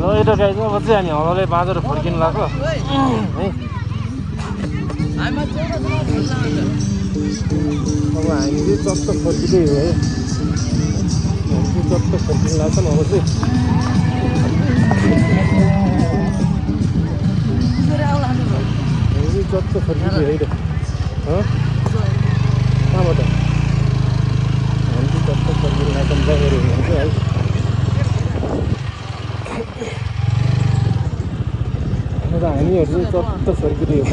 त गाइज अब चाहिँ हामी हलले बाँधेर फर्किनु लाग्यो है। अब हामी चाहिँ चट्ट फर्किँदै हो है। हामी चाहिँ चट्ट फर्किनु लाग्छौँ अब चाहिँ। हामी चाहिँ चट्ट फर्किँदै है त। कहाँबाट हामी चाहिँ चट्ट फर्किनु लाग्छौँ गाईहरू हुन्छ है। र हामीहरू चाहिँ चट्ट फर्किँदै हो।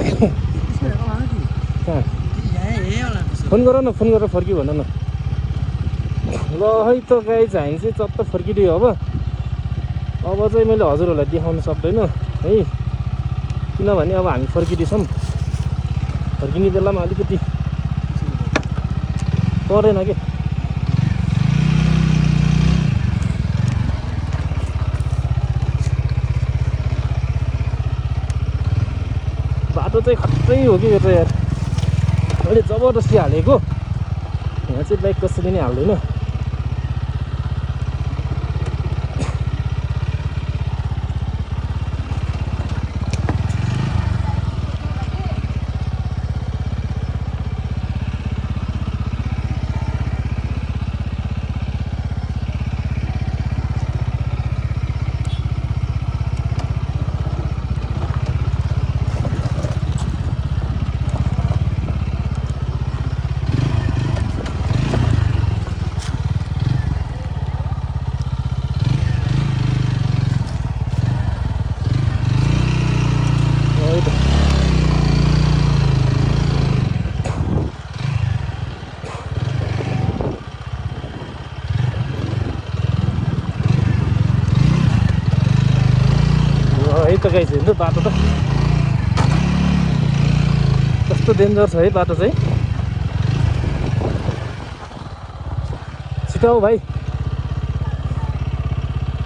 कहाँ फोन गर न, फोन गरेर फर्क्यो भन न। ल है त गाइज हामी चाहिँ चट्ट फर्किँदै हो। अब चाहिँ मैले हजुरहरूलाई देखाउन सक्दैन है, किनभने अब हामी फर्किँदैछौँ। फर्किने बेलामा अलिकति परेन के। बाटो चाहिँ खत्रै हो कि यो चाहिँ यार, मैले जबरजस्ती हालेको। यहाँ चाहिँ बाइक कसैले नै हाल्दैन। है त गाइस हेर्नु बाटो त कस्तो डेन्जर छ है बाटो चाहिँ। छिटो आऊ भाइ।